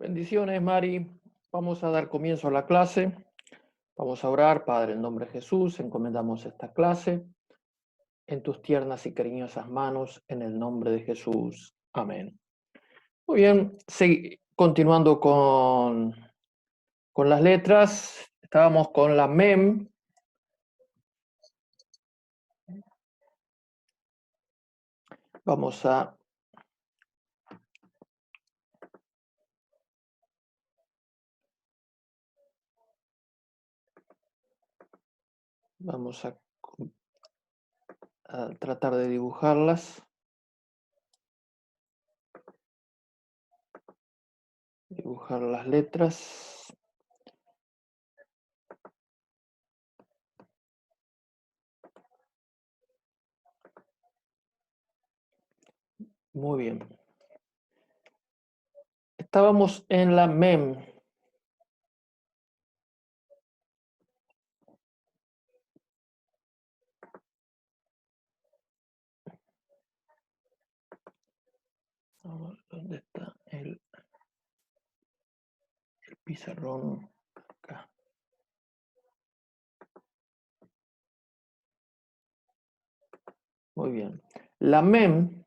Bendiciones, Mari. Vamos a dar comienzo a la clase. Vamos a orar. Padre, en nombre de Jesús, encomendamos esta clase en tus tiernas y cariñosas manos, en el nombre de Jesús. Amén. Muy bien, continuando con las letras. Estábamos con la MEM. Vamos a tratar de dibujarlas. Dibujar las letras. Muy bien. Estábamos en la MEM. ¿Dónde está el pizarrón? Acá. Muy bien. La MEM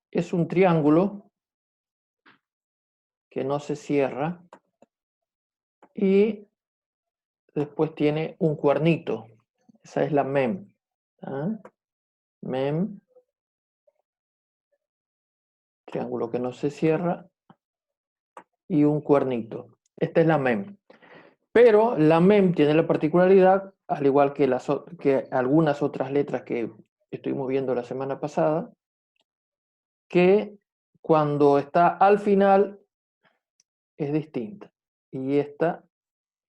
es un triángulo que no se cierra y después tiene un cuernito. Esa es la MEM. ¿Ah? MEM, triángulo que no se cierra y un cuernito. Esta es la MEM. Pero la MEM tiene la particularidad, al igual que, que algunas otras letras que estuvimos viendo la semana pasada, que cuando está al final es distinta. Y esta,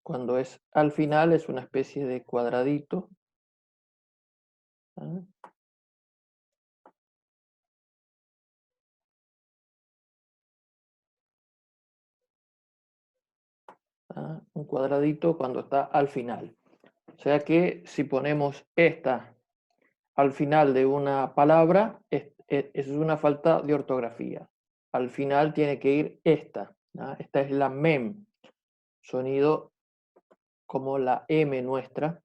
cuando es al final, es una especie de cuadradito. ¿Ah? ¿Ah? Un cuadradito cuando está al final. O sea que si ponemos esta al final de una palabra, es una falta de ortografía. Al final tiene que ir esta. ¿Ah? Esta es la MEM, sonido como la M nuestra.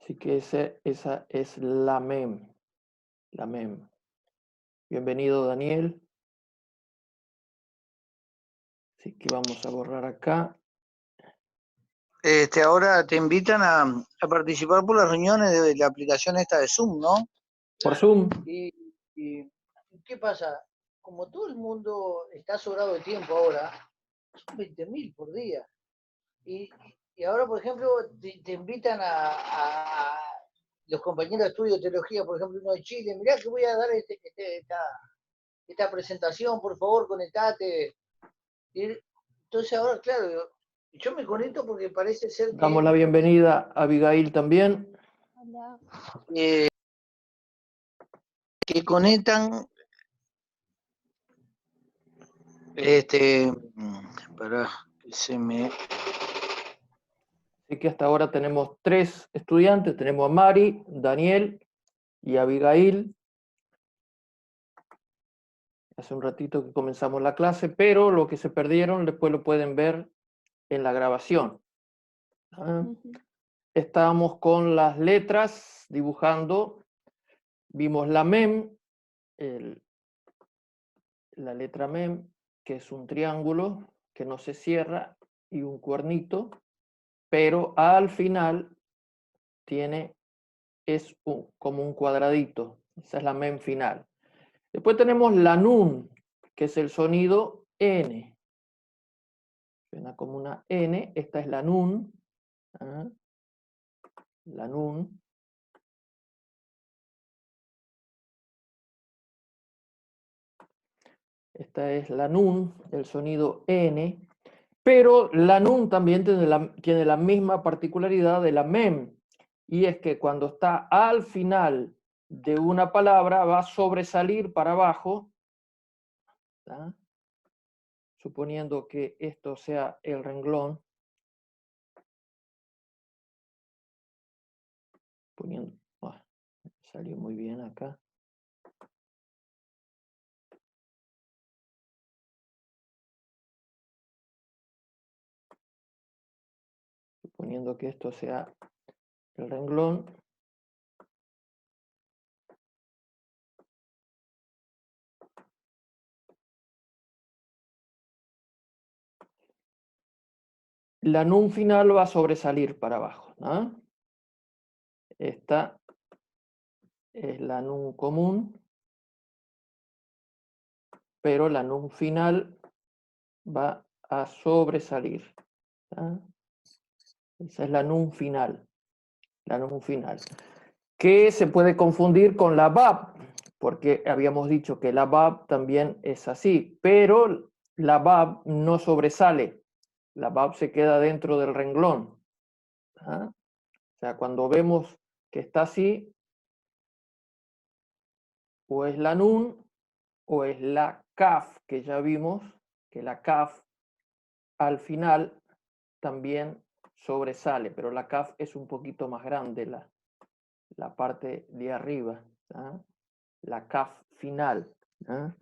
Así que esa es la MEM. La MEM. Bienvenido, Daniel. Así que vamos a borrar acá. Ahora te invitan a participar por las reuniones de la aplicación esta de Zoom, ¿no? Por Zoom. Y ¿qué pasa? Como todo el mundo está sobrado de tiempo ahora, son 20.000 por día. Y, y ahora, por ejemplo, te invitan a los compañeros de estudio de teología, por ejemplo, uno de Chile, mirá que voy a dar esta presentación, por favor, conectate. Entonces ahora, claro, yo me conecto porque parece ser Damos la bienvenida a Abigail también. Que conectan para que se me... Así que hasta ahora tenemos 3 estudiantes. Tenemos a Mari, Daniel y Abigail. Hace un ratito que comenzamos la clase, pero lo que se perdieron después lo pueden ver en la grabación. ¿Ah? Estábamos con las letras dibujando. Vimos la MEM, la letra MEM, que es un triángulo que no se cierra y un cuernito, pero al final es como un cuadradito. Esa es la MEM final. Después tenemos la NUN, que es el sonido N. Suena como una N. Esta es la NUN. ¿Ah? La NUN. Esta es la NUN, el sonido N. Pero la NUN también tiene la misma particularidad de la MEM. Y es que cuando está al final de una palabra va a sobresalir para abajo. ¿Ah? Suponiendo que esto sea el renglón. poniendo, salió muy bien acá. Suponiendo que esto sea el renglón. La nun final va a sobresalir para abajo, ¿no? Esta es la nun común, pero la nun final va a sobresalir, ¿tá? Esa es la nun final, que se puede confundir con la bab, porque habíamos dicho que la bab también es así, pero la bab no sobresale, la bab se queda dentro del renglón, ¿tá? O sea, cuando vemos que está así, o es la nun o es la kaf, que ya vimos que la kaf al final también sobresale, pero la kaf es un poquito más grande, la parte de arriba, ¿tá? La kaf final, ¿tá?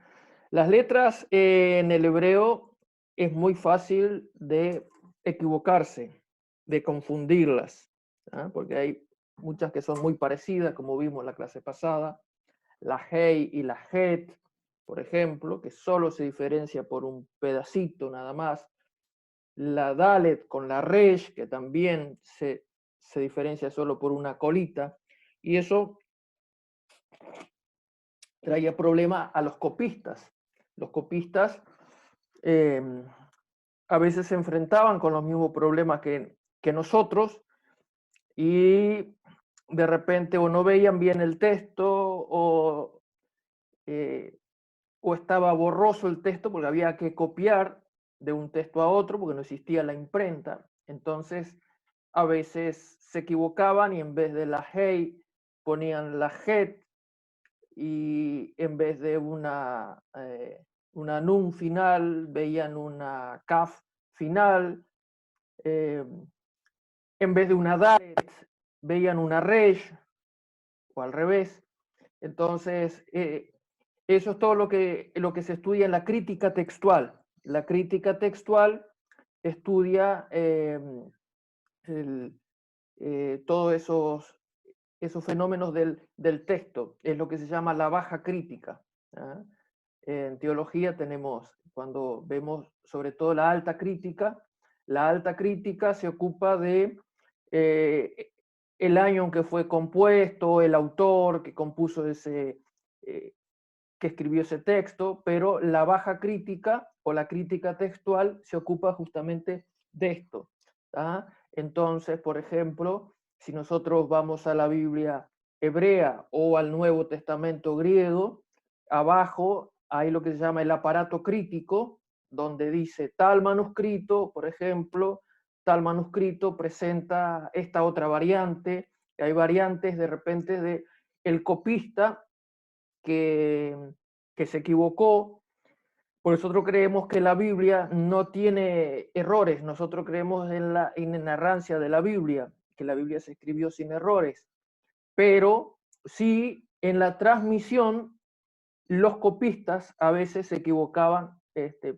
Las letras en el hebreo es muy fácil de equivocarse, de confundirlas, ¿tá? Porque hay muchas que son muy parecidas, como vimos en la clase pasada. La Hei y la Het, por ejemplo, que solo se diferencia por un pedacito nada más. La Dalet con la Resh, que también se diferencia solo por una colita. Y eso traía problema a los copistas. Los copistas a veces se enfrentaban con los mismos problemas que nosotros y de repente o no veían bien el texto o estaba borroso el texto porque había que copiar de un texto a otro porque no existía la imprenta. Entonces, a veces se equivocaban y en vez de la hey ponían la het y en vez de una nun final veían una kaf final. En vez de una dalet veían una resh o al revés. Entonces, eso es todo lo que se estudia en la crítica textual. La crítica textual estudia todos esos fenómenos del texto. Es lo que se llama la baja crítica, ¿ah? En teología tenemos, cuando vemos sobre todo la alta crítica se ocupa de el año en que fue compuesto, el autor que compuso que escribió ese texto, pero la baja crítica o la crítica textual se ocupa justamente de esto, ¿tá? Entonces, por ejemplo, si nosotros vamos a la Biblia hebrea o al Nuevo Testamento griego, abajo hay lo que se llama el aparato crítico, donde dice tal manuscrito, por ejemplo, tal manuscrito presenta esta otra variante, hay variantes de repente de el copista que, se equivocó. Por nosotros creemos que la Biblia no tiene errores, nosotros creemos en la inerrancia de la Biblia, que la Biblia se escribió sin errores, pero sí en la transmisión los copistas a veces se equivocaban,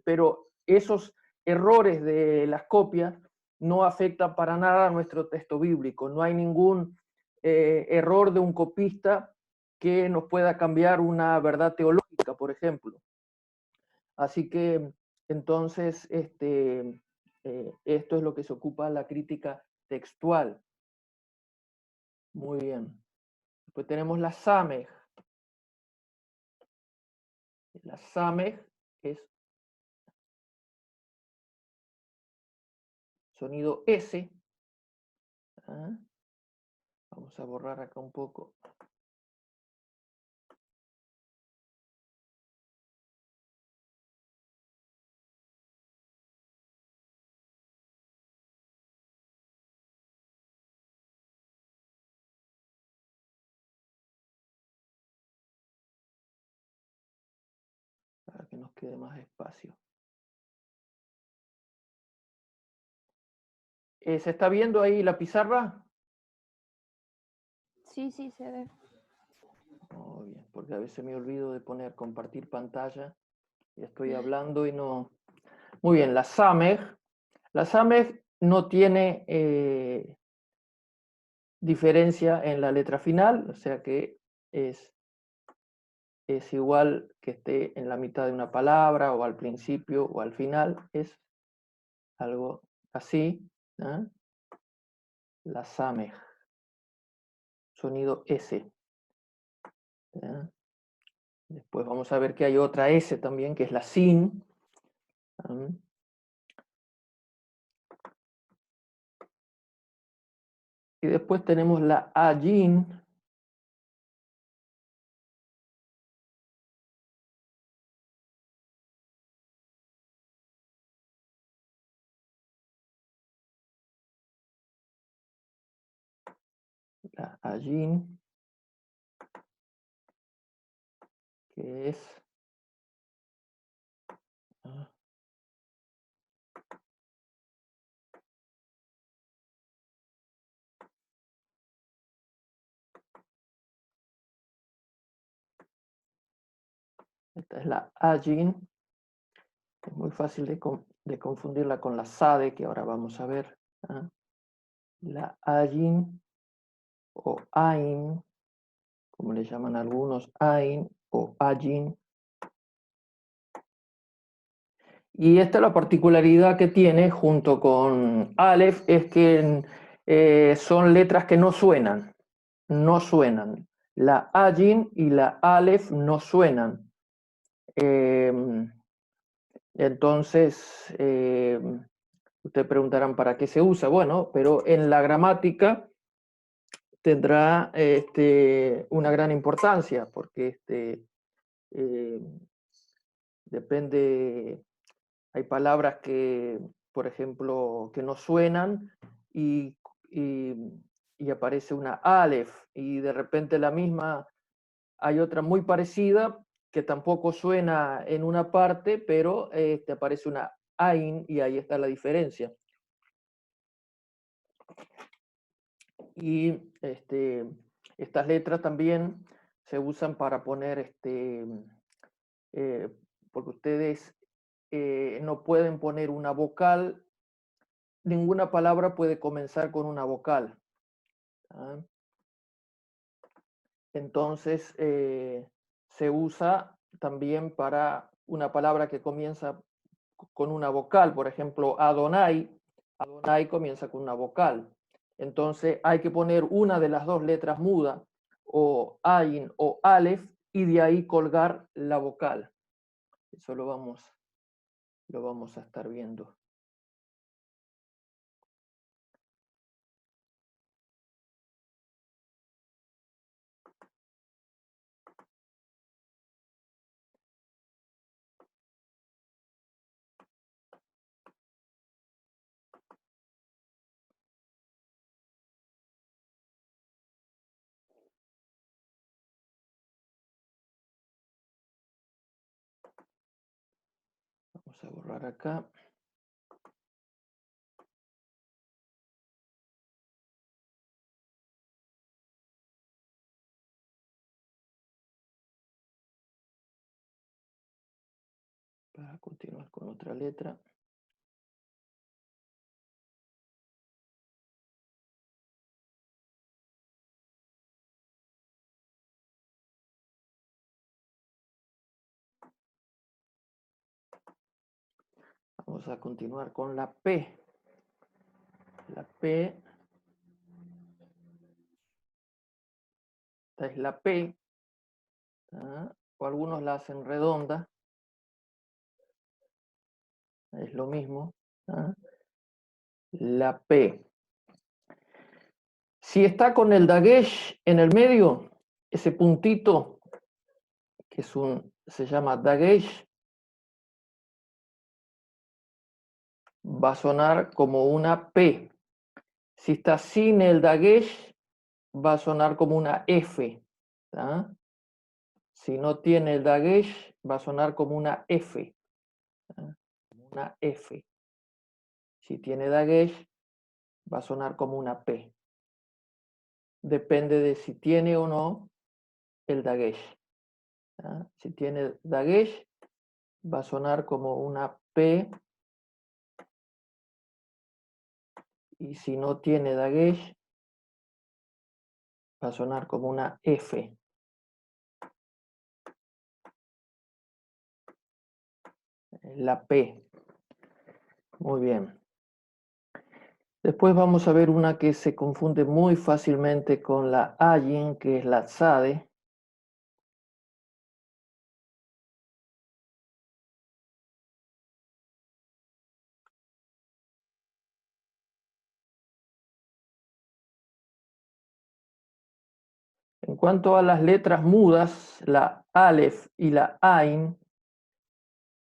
pero esos errores de las copias no afectan para nada a nuestro texto bíblico, no hay ningún error de un copista que nos pueda cambiar una verdad teológica, por ejemplo. Así que entonces esto es lo que se ocupa la crítica textual. Muy bien. Después tenemos la Samej. La Samej es sonido S. ¿Ah? Vamos a borrar acá un poco. Para que nos quede más espacio. ¿Se está viendo ahí la pizarra? Sí, sí, se ve. Muy bien, porque a veces me olvido de poner compartir pantalla y estoy hablando y no... Muy bien, la SAMEG. La SAMEG no tiene diferencia en la letra final, o sea que es igual que esté en la mitad de una palabra o al principio o al final, es algo así, ¿eh? La SAMEG, sonido S. ¿Eh? Después vamos a ver que hay otra S también, que es la SIN. ¿Eh? Y después tenemos la AYIN. La AYIN, que es... Esta es la AYIN. Es muy fácil de confundirla con la SADE, que ahora vamos a ver. ¿Eh? La AYIN o AIN, como le llaman algunos, AIN o AYIN. Y esta es la particularidad que tiene junto con Aleph, es que son letras que no suenan. No suenan. La AYIN y la Aleph no suenan. Entonces, ustedes preguntarán para qué se usa. Bueno, pero en la gramática tendrá una gran importancia, porque depende, hay palabras que, por ejemplo, que no suenan y, y, y aparece una Aleph, y de repente la misma, hay otra muy parecida que tampoco suena en una parte, pero aparece una Ain y ahí está la diferencia. Y estas letras también se usan para poner, porque ustedes no pueden poner una vocal, ninguna palabra puede comenzar con una vocal. ¿Ah? Entonces, se usa también para una palabra que comienza con una vocal, por ejemplo, Adonai. Adonai comienza con una vocal. Entonces hay que poner una de las dos letras muda, o Ain o Aleph, y de ahí colgar la vocal. Eso lo vamos a estar viendo. Vamos a borrar acá. Para continuar con otra letra. Vamos a continuar con la P. La P. Esta es la P. ¿Ah? O algunos la hacen redonda. Es lo mismo. ¿Ah? La P. Si está con el dagesh en el medio, ese puntito, que se llama dagesh, va a sonar como una P. Si está sin el dagesh, va a sonar como una F. ¿Ah? Si no tiene el dagesh, va a sonar como una F. ¿Ah? Una F. Si tiene dagesh, va a sonar como una P. depende de si tiene o no el dagesh. ¿Ah? Si tiene dagesh, va a sonar como una P, y si no tiene dagesh, va a sonar como una F. La P. Muy bien. Después vamos a ver una que se confunde muy fácilmente con la ayin, que es la tzade. En cuanto a las letras mudas, la Aleph y la Ain,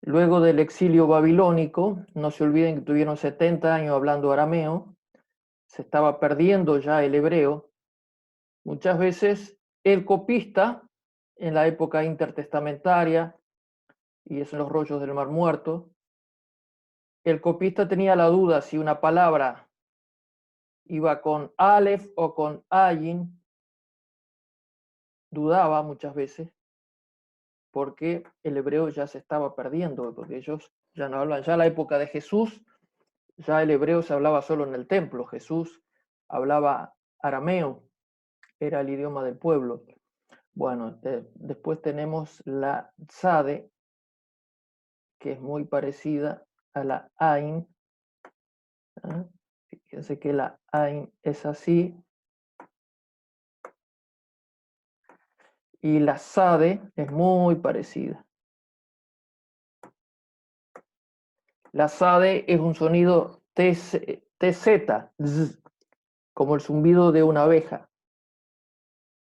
luego del exilio babilónico, no se olviden que tuvieron 70 años hablando arameo, se estaba perdiendo ya el hebreo. Muchas veces el copista, en la época intertestamentaria, y es en los rollos del Mar Muerto, el copista tenía la duda si una palabra iba con Aleph o con Ayin, dudaba muchas veces, porque el hebreo ya se estaba perdiendo, porque ellos ya no hablan, ya en la época de Jesús, ya el hebreo se hablaba solo en el templo, Jesús hablaba arameo, era el idioma del pueblo. Bueno, después tenemos la tzade, que es muy parecida a la ain. ¿Eh? Fíjense que la ain es así, y la sade es muy parecida. La sade es un sonido TZ, como el zumbido de una abeja,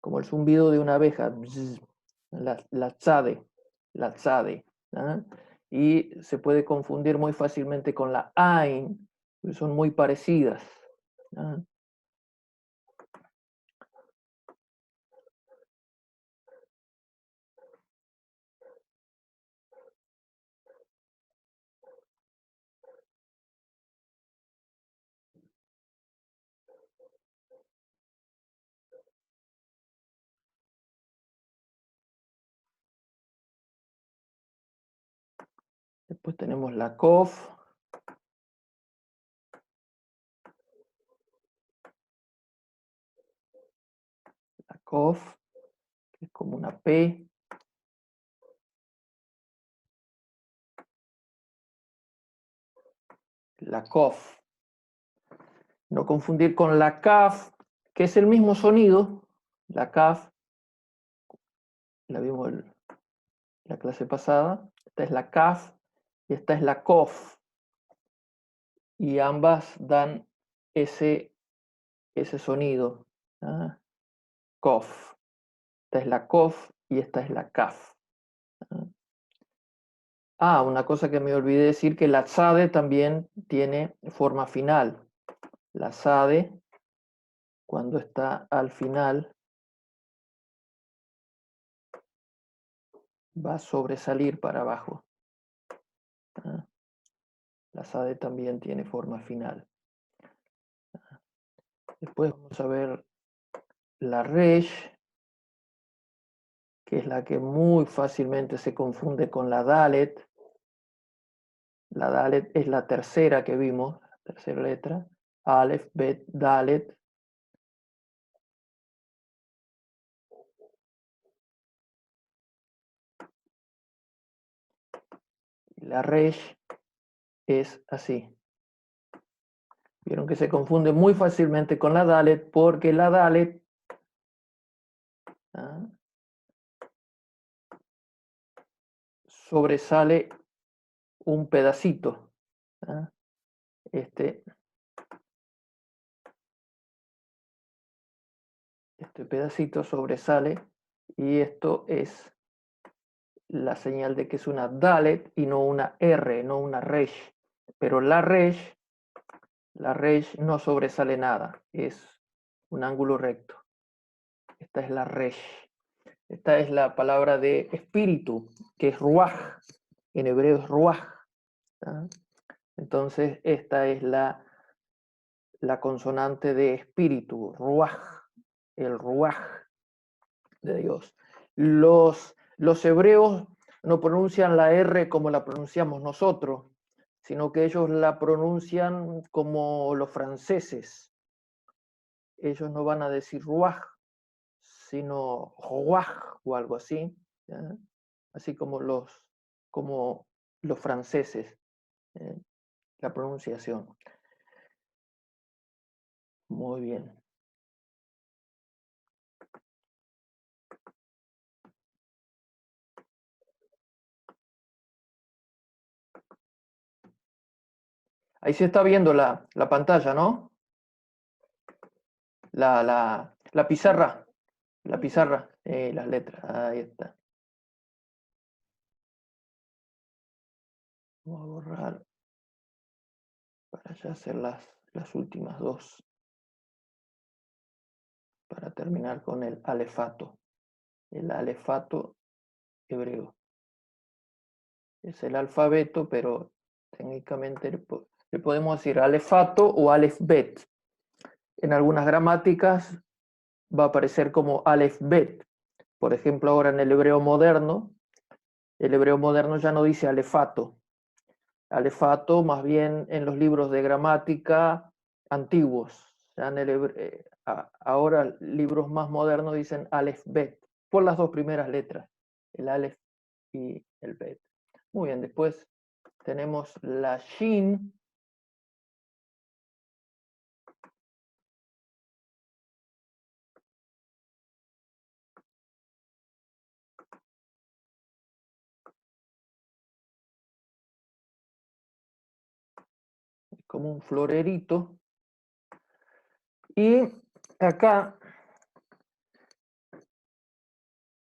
como el zumbido de una abeja, la tzade, la tzade. ¿Ah? Y se puede confundir muy fácilmente con la ain, porque son muy parecidas. ¿Ah? Después tenemos la kof, la kof, que es como una P. La kof. No confundir con la kaf, que es el mismo sonido. La kaf, la vimos en la clase pasada. Esta es la kaf y esta es la kof. Y ambas dan ese sonido. ¿Ah? Kof. Esta es la kof y esta es la kaf. Ah, una cosa que me olvidé decir, que la tzade también tiene forma final. La tzade, cuando está al final, va a sobresalir para abajo. ¿Ah? La tzade también tiene forma final. Después vamos a ver la resh, que es la que muy fácilmente se confunde con la dalet. La dalet es la tercera que vimos, la tercera letra. Aleph, Bet, Dalet. La resh es así. Vieron que se confunde muy fácilmente con la dalet, porque la dalet, ¿ah?, sobresale un pedacito. ¿Ah? Este pedacito sobresale, y esto es la señal de que es una dalet y no una R, no una resh. Pero la resh no sobresale nada, es un ángulo recto. Esta es la resh. Esta es la palabra de espíritu, que es ruach. En hebreo es ruach. ¿Ah? Entonces, esta es la consonante de espíritu, ruach. el ruaj de Dios. Los hebreos no pronuncian la R como la pronunciamos nosotros, sino que ellos la pronuncian como los franceses. Ellos no van a decir ruaj, sino ruaj o algo así, ¿ya? Así como los franceses, la pronunciación. Muy bien. Ahí se está viendo la pantalla, ¿no? La pizarra. La pizarra, las letras. Ahí está. Vamos a borrar para ya hacer las últimas dos. Para terminar con el alefato. El alefato hebreo. Es el alfabeto, pero técnicamente le podemos decir alefato o alefbet. En algunas gramáticas va a aparecer como alefbet. Por ejemplo, ahora en el hebreo moderno ya no dice alefato. Alefato, más bien en los libros de gramática antiguos. Ya en ahora libros más modernos dicen alefbet, por las dos primeras letras, el alef y el bet. Muy bien, después tenemos la shin. Como un florerito. Y acá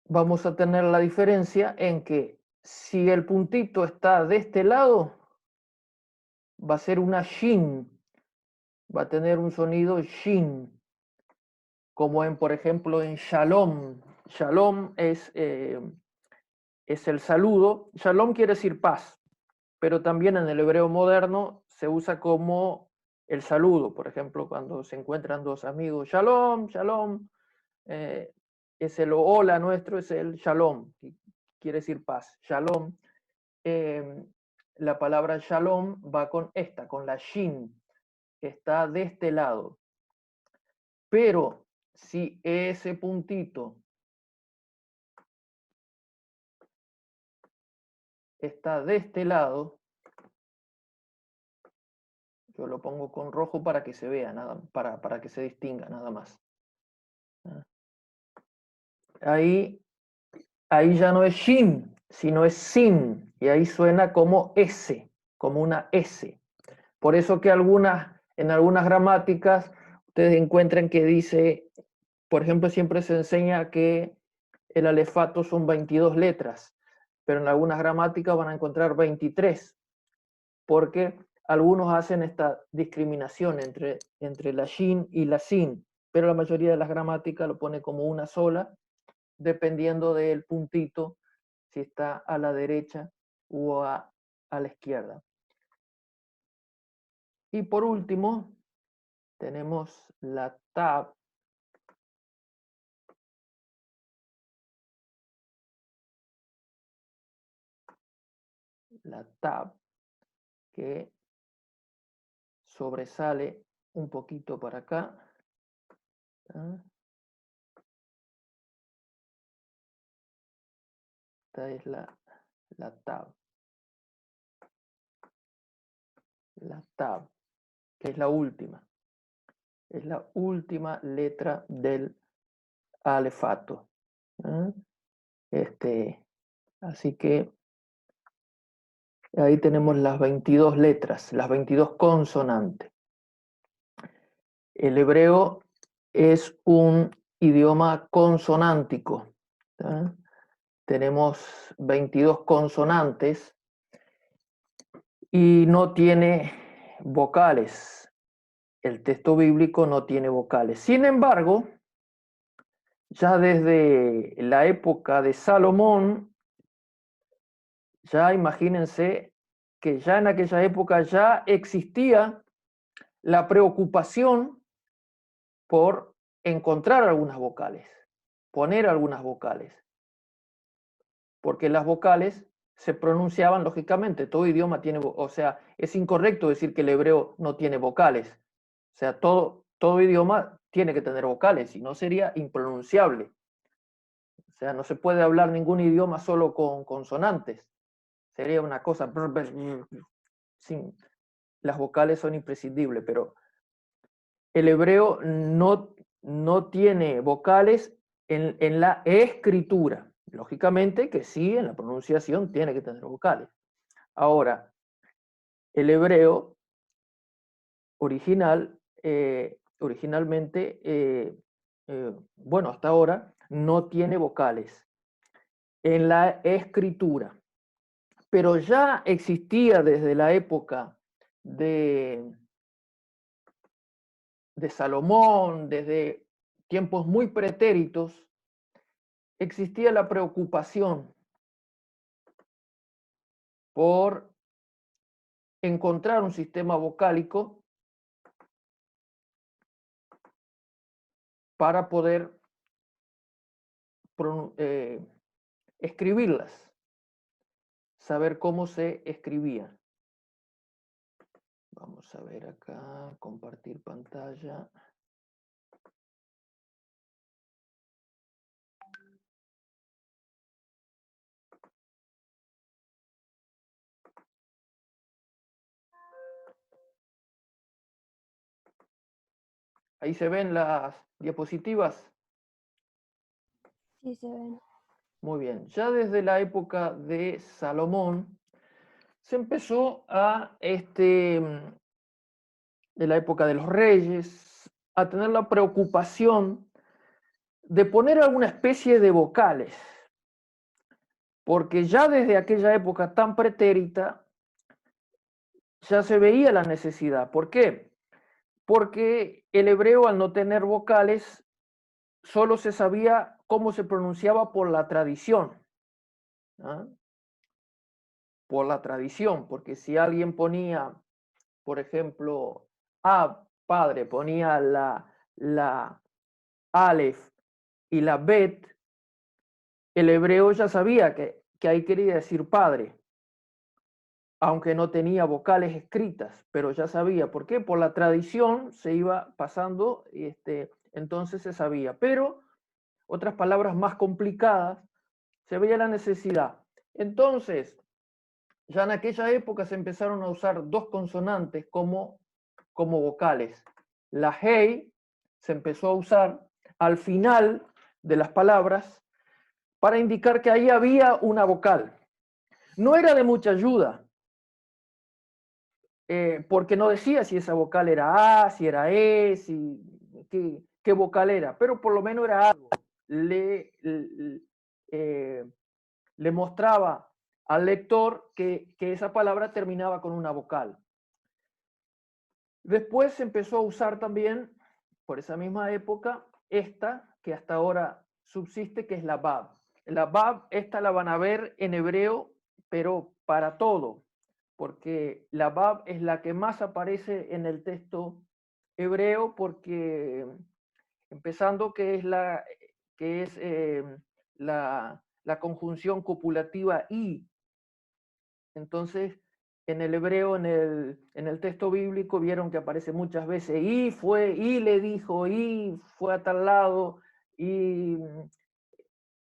vamos a tener la diferencia en que si el puntito está de este lado, va a ser una shin, va a tener un sonido shin, como por ejemplo, en shalom. Shalom es el saludo. Shalom quiere decir paz, pero también en el hebreo moderno se usa como el saludo. Por ejemplo, cuando se encuentran dos amigos, shalom, shalom, es el hola nuestro, es el shalom, que quiere decir paz. Shalom. La palabra shalom va con la shin, que está de este lado. Pero si ese puntito está de este lado, yo lo pongo con rojo para que se vea, para que se distinga nada más. Ahí ya no es shin, sino es sin, y ahí suena como S, como una S. Por eso que en algunas gramáticas ustedes encuentran que dice, por ejemplo, siempre se enseña que el alefato son 22 letras, pero en algunas gramáticas van a encontrar 23, porque algunos hacen esta discriminación entre la shin y la sin, pero la mayoría de las gramáticas lo pone como una sola, dependiendo del puntito, si está a la derecha o a la izquierda. Y por último, tenemos la tab. La tab, que sobresale un poquito para acá. Esta es la tab. La tab, que es la última. Es la última letra del alefato. Así que ahí tenemos las 22 letras, las 22 consonantes. El hebreo es un idioma consonántico. Tenemos 22 consonantes y no tiene vocales. El texto bíblico no tiene vocales. Sin embargo, ya desde la época de Salomón, ya imagínense que ya en aquella época ya existía la preocupación por encontrar algunas vocales, poner algunas vocales, porque las vocales se pronunciaban lógicamente, todo idioma tiene, o sea, es incorrecto decir que el hebreo no tiene vocales, o sea, todo idioma tiene que tener vocales, si no sería impronunciable. O sea, no se puede hablar ningún idioma solo con consonantes. Sería una cosa... Sin, las vocales son imprescindibles, pero el hebreo no tiene vocales en la escritura. Lógicamente que sí, en la pronunciación tiene que tener vocales. Ahora, el hebreo originalmente, bueno, hasta ahora, no tiene vocales en la escritura, pero ya existía desde la época de Salomón, desde tiempos muy pretéritos, existía la preocupación por encontrar un sistema vocálico para poder escribirlas, saber cómo se escribían. Vamos a ver acá, compartir pantalla. Ahí se ven las diapositivas. Sí, se ven. Muy bien, ya desde la época de Salomón se empezó de la época de los reyes, a tener la preocupación de poner alguna especie de vocales, porque ya desde aquella época tan pretérita ya se veía la necesidad. ¿Por qué? Porque el hebreo, al no tener vocales, solo se sabía cómo se pronunciaba por la tradición. ¿Ah? Por la tradición, porque si alguien ponía, por ejemplo, padre, ponía la Aleph y la Bet, el hebreo ya sabía que ahí quería decir padre, aunque no tenía vocales escritas, pero ya sabía. ¿Por qué? Por la tradición se iba pasando, entonces se sabía. Pero otras palabras más complicadas, se veía la necesidad. Entonces, ya en aquella época se empezaron a usar dos consonantes como vocales. La hey se empezó a usar al final de las palabras para indicar que ahí había una vocal. No era de mucha ayuda, porque no decía si esa vocal era A, si era E, qué vocal era, pero por lo menos era algo. Le mostraba al lector que esa palabra terminaba con una vocal. Después se empezó a usar también, por esa misma época, esta que hasta ahora subsiste, que es la Bab. La Bab, esta la van a ver en hebreo, pero para todo, porque la Bab es la que más aparece en el texto hebreo, porque empezando que es la conjunción copulativa y. Entonces, en el hebreo, en el texto bíblico, vieron que aparece muchas veces y fue, y le dijo, y fue a tal lado, y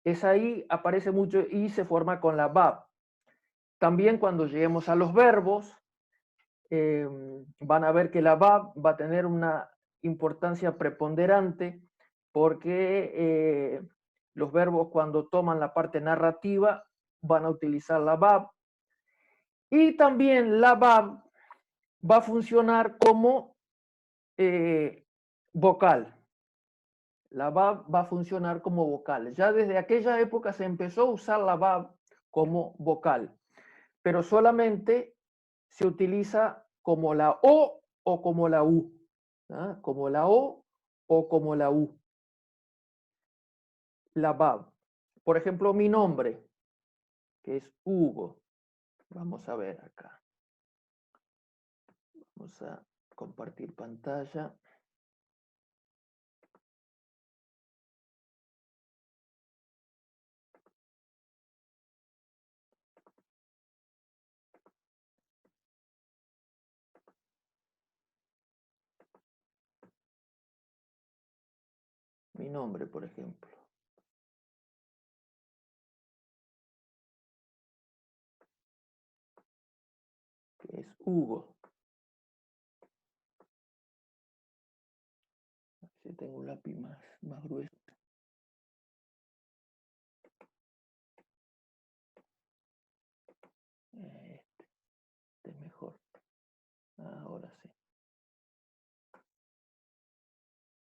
es ahí, aparece mucho y se forma con la bab. También cuando lleguemos a los verbos, van a ver que la bab va a tener una importancia preponderante porque los verbos cuando toman la parte narrativa van a utilizar la bab. Y también la bab va a funcionar como vocal. La bab va a funcionar como vocal. Ya desde aquella época se empezó a usar la bab como vocal, pero solamente se utiliza como la o como la u. ¿Ah? Como la o como la u. La bab. Por ejemplo, mi nombre, que es Hugo. Vamos a ver acá. Vamos a compartir pantalla. mi nombre, por ejemplo. Que es Hugo. Si tengo un lápiz más grueso. Este es mejor. Ahora sí.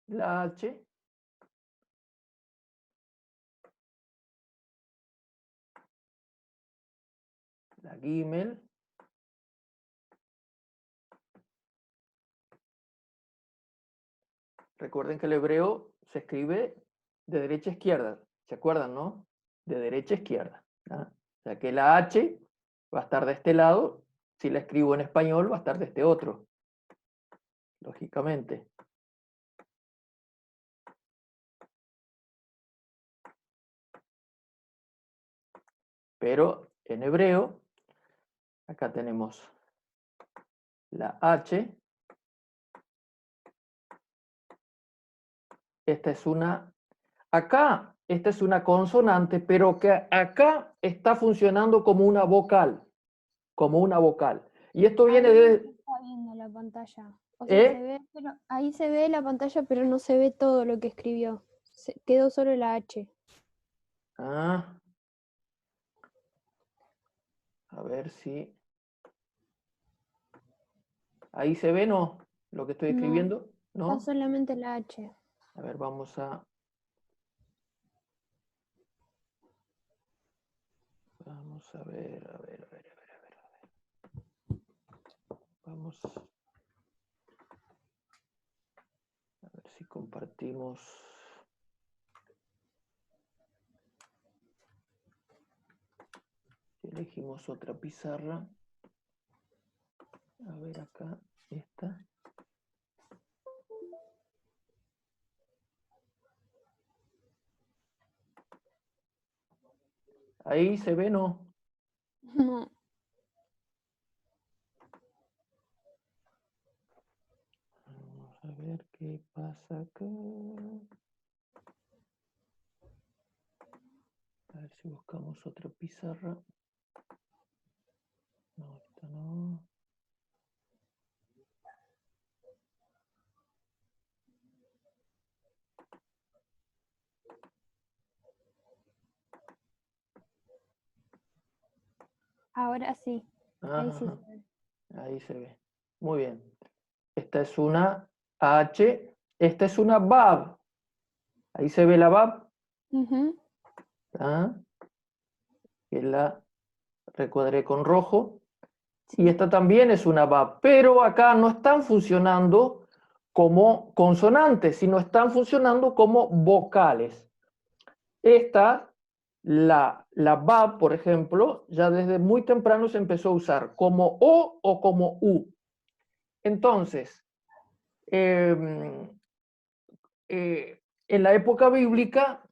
La H. La Gimel. Recuerden que el hebreo se escribe de derecha a izquierda. ¿Se acuerdan, no? De derecha a izquierda. ¿Ah? O sea que la H va a estar de este lado. Si la escribo en español, va a estar de este otro. Lógicamente. Pero en hebreo, acá tenemos la H. Esta es una... Acá, esta es una consonante, pero que acá está funcionando como una vocal. Como una vocal. Y esto viene de... Está viendo la pantalla. O sea, se ve, pero ahí se ve la pantalla, pero no se ve todo lo que escribió. Quedó solo la H. Ah. A ver si... Ahí se ve, ¿no? Lo que estoy escribiendo, ¿no? Está solamente la H. A ver, vamos a... Vamos a ver, a ver. Vamos a ver si compartimos. Si elegimos otra pizarra. A ver acá, esta. Ahí se ve, ¿no? No. Vamos a ver qué pasa acá. A ver si buscamos otra pizarra. No, esta no. Ahora sí. Ahí sí Ajá, se ve. ahí se ve. Muy bien. Esta es una H. Esta es una Bab. Ahí se ve la Bab. Ujú. ¿Ah? Que la recuadré con rojo. Y esta también es una Bab. Pero acá no están funcionando como consonantes, sino están funcionando como vocales. Esta, la Bab, por ejemplo, ya desde muy temprano se empezó a usar como O como U. Entonces, en la época bíblica,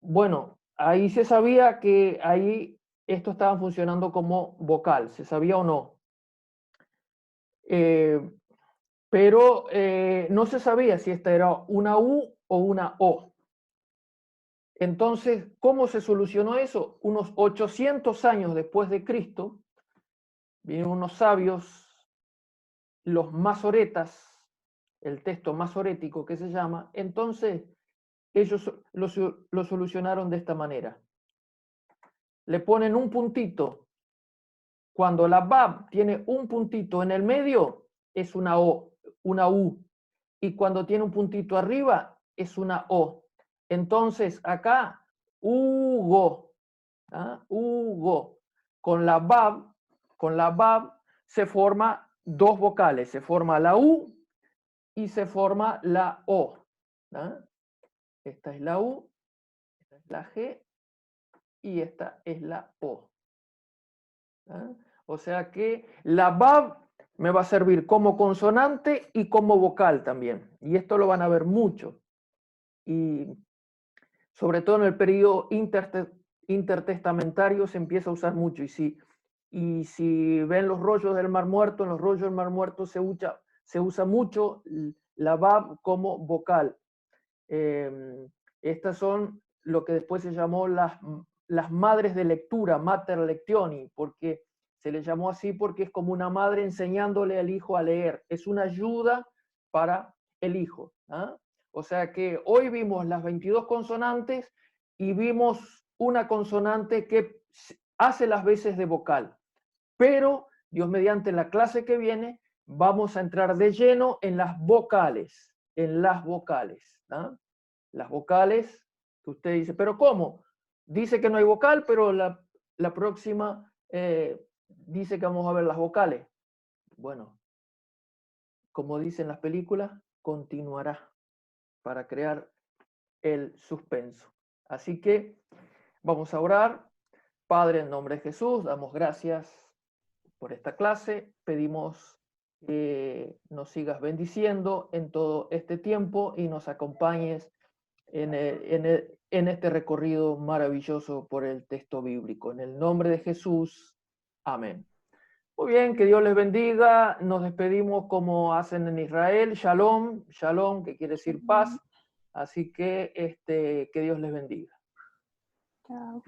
bueno, ahí se sabía que ahí esto estaba funcionando como vocal, ¿se sabía o no? Pero no se sabía si esta era una U o una O. Entonces, ¿cómo se solucionó eso? Unos 800 años después de Cristo, vienen unos sabios, los masoretas, el texto masorético que se llama, entonces ellos lo solucionaron de esta manera. Le ponen un puntito. Cuando la Bab tiene un puntito en el medio, es una O, una U. Y cuando tiene un puntito arriba, es una O. Entonces, acá, Hugo. ¿Ah? Hugo. Con la Bab se forma dos vocales. Se forma la U y se forma la O. ¿Ah? Esta es la U, esta es la G y esta es la O. ¿Ah? O sea que la Bab me va a servir como consonante y como vocal también. Y esto lo van a ver mucho. Y sobre todo en el periodo intertestamentario se empieza a usar mucho. Y si ven los rollos del Mar Muerto, en los rollos del Mar Muerto se usa mucho la Bab como vocal. Estas son lo que después se llamó las madres de lectura, Mater Lectioni, porque se le llamó así porque es como una madre enseñándole al hijo a leer. Es una ayuda para el hijo. ¿Ah? O sea que hoy vimos las 22 consonantes y vimos una consonante que hace las veces de vocal. Pero, Dios mediante, la clase que viene, vamos a entrar de lleno en las vocales. En las vocales. ¿Ah? Las vocales, que usted dice, ¿pero cómo? Dice que no hay vocal, pero la próxima dice que vamos a ver las vocales. Bueno, como dicen las películas, continuará para crear el suspenso. Así que vamos a orar. Padre, en nombre de Jesús, damos gracias por esta clase. Pedimos que nos sigas bendiciendo en todo este tiempo y nos acompañes en este recorrido maravilloso por el texto bíblico. En el nombre de Jesús. Amén. Muy bien, que Dios les bendiga. Nos despedimos como hacen en Israel. Shalom, shalom, que quiere decir paz. Así que que Dios les bendiga. Chao.